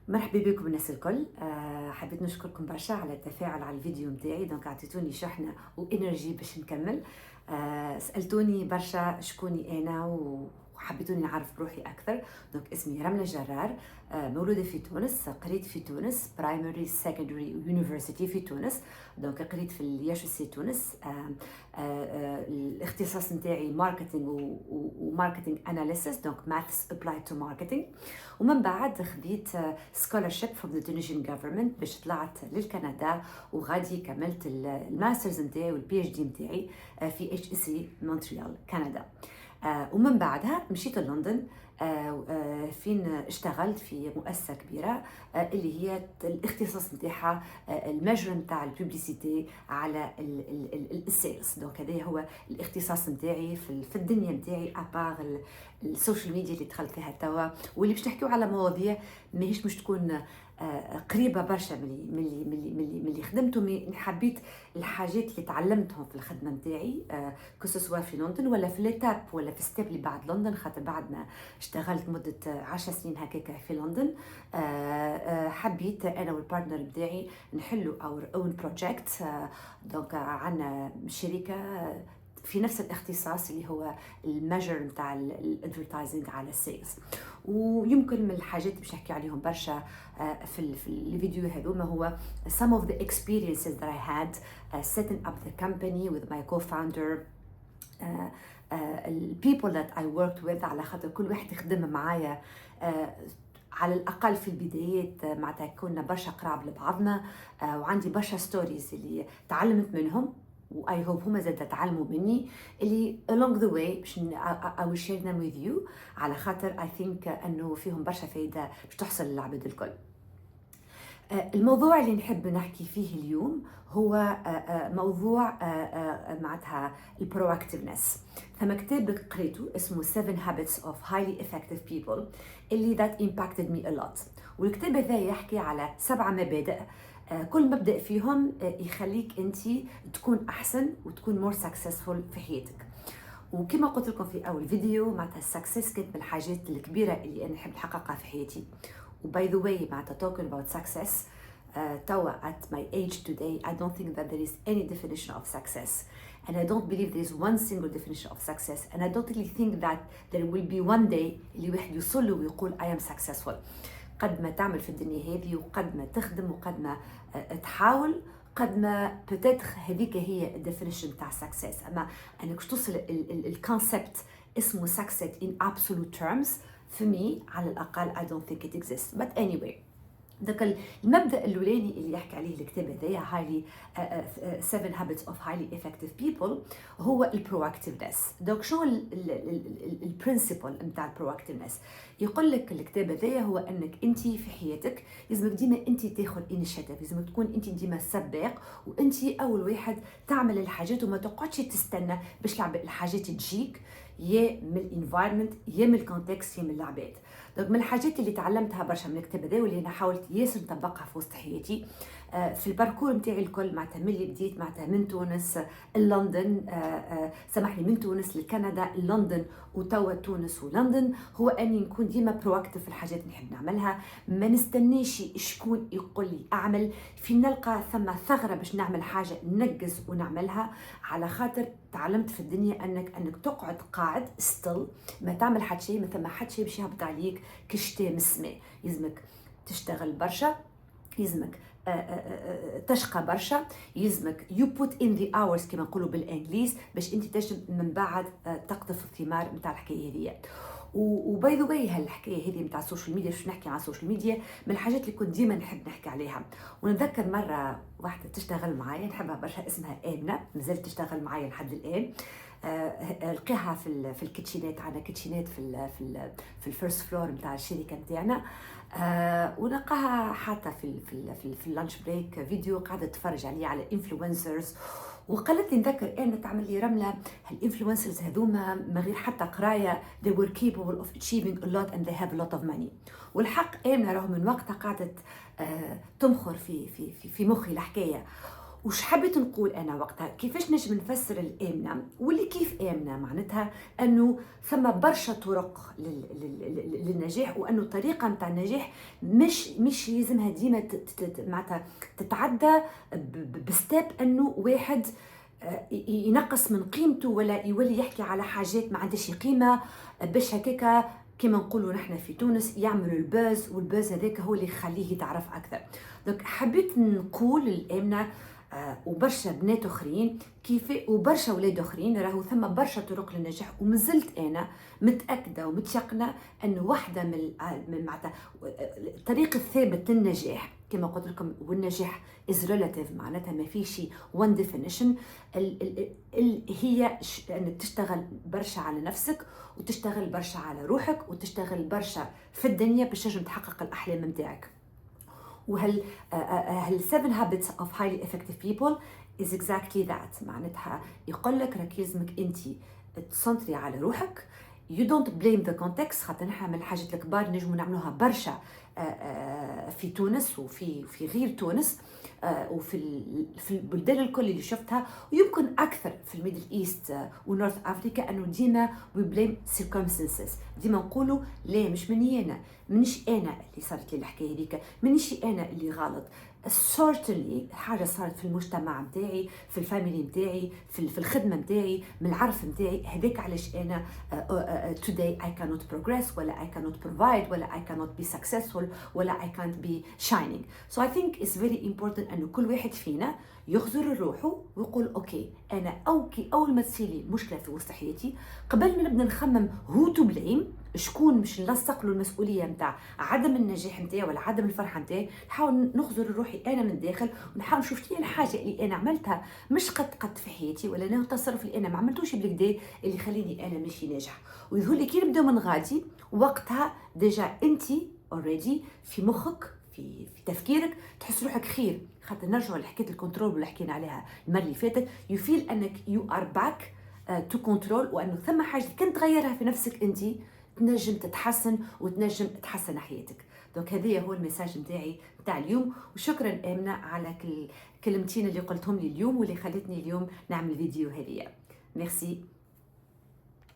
مرحبا بكم الناس الكل. حبيت نشكركم برشا على التفاعل على الفيديو متاعي. دونك اعطيتوني شحنه وانرجي باش نكمل. سالتوني برشا شكوني انا وحبيتوني نعرف بروحي اكثر. دونك اسمي رمله جرار. مولوده في تونس، قريت في تونس برايمري سكندري ويونيفرسيتي في تونس. دونك قريت في الياش سي تونس. الاختصاص نتاعي ماركتينغ وماركتينغ اناليسيس، دونك ماثس ابلايد تو ماركتينغ. ومن بعد خديت scholarship from the Tunisian government باش طلعت للكندا، وغادي كملت الماسترز نتاعي والبي اتش دي نتاعي في اتش سي مونتريال كندا. ومن بعدها مشيت لندن، فين اشتغلت في مؤسسه كبيره اللي هي الاختصاص نتاعها المجر نتاع الببليسيتي على السيلز. دونك هذا هو الاختصاص نتاعي في الدنيا نتاعي، ابار السوشيال ميديا اللي دخلت فيها توا، واللي باش نحكيو على مواضيع ماهيش مش تكون قريبه برشا من اللي خدمته. مي حبيت الحاجات اللي تعلمتهم في الخدمه نتاعي كسوا في لندن ولا في ليتاب ولا في ستيب اللي بعد لندن، خاطر بعد ما اشتغلت مده 10 سنين هكاك في لندن. حبيت انا والبارتنر نتاعي نحلوا اور اون بروجيكت. دونك عندنا شركه في نفس الاختصاص اللي هو الميجر نتاع الادفرتايزنج على السيلز. ويمكن من الحاجات اللي باش نحكي عليهم برشا في الفيديو هذوما هو some of the experiences that I had setting up the company with my co-founder, people that I worked with، على خاطر كل واحد يخدم معايا على الأقل في البدايات معناتها كنا برشا قراب لبعضنا. وعندي برشا ستوريز اللي تعلمت منهم، واي هوب هما زاد تعلموا مني، اللي along the way باش I will share them with you، على خاطر I think انه فيهم برشا فايده باش تحصل للعباد الكل. الموضوع اللي نحب نحكي فيه اليوم هو موضوع معناتها البروأكتيفنس. ثم كتاب قريته اسمه 7 Habits of Highly Effective People اللي that impacted me a lot. والكتاب هذا يحكي على 7 مبادئ، كل مبدأ فيهم يخليك انت تكون احسن وتكون مور سكسسفول في حياتك. وكما قلت لكم في اول فيديو، معناتها السكسس كانت من الحاجات الكبيره اللي انا نحب نحققها في حياتي. وباي ذا واي معناتها talking about success توا at my age today I don't think that there is any definition of success, and I don't believe there is one single definition of success, and I don't really think that there will be one day اللي واحد يوصل له ويقول I am successful. قد ما تعمل في الدنيا هذه، وقد ما تخدم، وقد ما تحاول، قد ما بتاتخ هذيك هي الديفينيشن تاع سكسس. اما انك باش توصل الكونسبت اسمه سكسس in absolute terms for me على الاقل I don't think it exists. But anyway، ذاك المبدا الاولاني اللي يحكي عليه الكتاب هذايا هايلي 7 habits of highly effective people هو البروأكتيفنس. دونك شنو البرنسبل نتاع البروأكتيفنس؟ يقول لك الكتاب هذايا هو انك انت في حياتك لازمك ديما انت تاخذ انيشيتيف، لازمك تكون انت ديما سباق، وانت اول واحد تعمل الحاجات وما تقعدش تستنى باش الحاجات تجيك، يا من الانفايرمنت يا من الكونتكست يا من العباد. دونك من الحاجات اللي تعلمتها برشا من الكتاب هذا واللي انا حاولت ياسر نطبقها في وسط حياتي في الباركور نتاعي الكل، معناتها من اللي بديت معناتها من تونس لندن، سامحني، من تونس لكندا لندن وتوا تونس ولندن، هو اني نكون ديما برواكتيف في الحاجات اللي نحب نعملها. ما نستنيش شكون يقول لي اعمل، في نلقى ثم ثغره باش نعمل حاجه ننجز ونعملها. على خاطر تعلمت في الدنيا انك تقعد قاعد ستيل ما تعمل حد شيء، ما ثم حد شيء باش يهبط عليك كشتاء من السماء. يلزمك تشتغل برشا، يلزمك تشقى برشا، يلزمك you put in the hours كما نقولوا بالانجليز باش انت تنجم من بعد تقطف الثمار نتاع الحكايه هذه. وباي ذا واي هالحكايه هذه نتاع السوشيال ميديا، باش نحكي على السوشيال ميديا من الحاجات اللي كنت ديما نحب نحكي عليها. ونتذكر مره واحده تشتغل معايا نحبها برشا اسمها آمنة، مازالت تشتغل معايا لحد الان. لقاها في الكيتشينات، عندنا كيتشينات في الفيرست فلور نتاع الشركه نتاعنا. ولقاها حتى في اللانش بريك فيديو قاعده تتفرج عليه على انفلونسرز، وقالت لي نذكر انا تعمل لي رمله هالانفلونسرز هذوما من غير حتى قرايه they were capable of achieving a lot and they have a lot of money. والحق امنه رغم من وقتها قعدت تمخر في مخي الحكايه. وش حبيت نقول انا وقتها كيفاش نجم نفسر الامنه واللي كيف امنه معناتها انه ثم برشا طرق للنجاح، وانه الطريقه نتاع النجاح مش يلزمها ديما معناتها تتعدى بستيب انه واحد ينقص من قيمته ولا يولي يحكي على حاجات ما عندهاش قيمه باش هكاكا كما نقولوا نحن في تونس يعملوا الباز، والباز هذاك هو اللي يخليه يتعرف اكثر. دونك حبيت نقول الامنه وبرشا بنات اخرين كيف وبرشا اولاد اخرين راهو ثم برشا طرق للنجاح، ومازلت انا متاكده ومتيقنه انه واحده من معناتها الطريق الثابت للنجاح كما قلت لكم، والنجاح is relative معناتها ما فيش one definition، هي انك تشتغل برشا على نفسك وتشتغل برشا على روحك وتشتغل برشا في الدنيا باش تنجم تحقق الاحلام نتاعك. هل 7 habits of highly effective people is exactly that، معناتها يقول لك راك لازمك انت تسنطري على روحك. you don't blame the context، خاطر نحن من الحاجات الكبار نجموا نعملوها برشا في تونس وفي غير تونس وفي البلدان الكل اللي شفتها، ويمكن اكثر في الميدل ايست ونورث افريكا، انه ديما we blame circumstances، ديما نقولوا لا مش منيش انا اللي صارت لي الحكايه هذيك، منيش انا اللي غلط. certainly حاجه صارت في المجتمع نتاعي، في الفاميلي نتاعي، في الخدمه نتاعي، من العرف نتاعي، هذاك علاش انا today I cannot progress ولا I cannot provide ولا I cannot be successful ولا I can't be shining. So I think it's very important انه كل واحد فينا يخزر روحه ويقول اوكي انا اول ما تصير مشكله في وسط حياتي، قبل ما نبدا نخمم هو تو بليم شكون مش نلصق له المسؤوليه نتاع عدم النجاح نتاعي ولا عدم الفرحه نتاعي، نحاول نخزر روحي انا من الداخل ونحاول نشوف شنو الحاجه اللي انا عملتها مش قد في حياتي، ولا انا التصرف اللي انا ما عملتوش بالكدا اللي يخليني انا ماشي ناجح. ويظهر لي كي نبداو من غادي وقتها ديجا انت اوريدي في مخك في تفكيرك تحس روحك خير، خاطر نرجعوا لحكايه الكنترول اللي حكينا عليها المره اللي فاتت. يو فيل انك يو ار باك تو كنترول، وانه ثم حاجه كنت تغيرها في نفسك انت تنجم تتحسن وتنجم تحسن حياتك. دونك هذا هو الميساج نتاعي نتاع اليوم، وشكرا آمنة على كل كلمتين اللي قلتهم لي اليوم واللي خلتني اليوم نعمل فيديو هذه. ميرسي.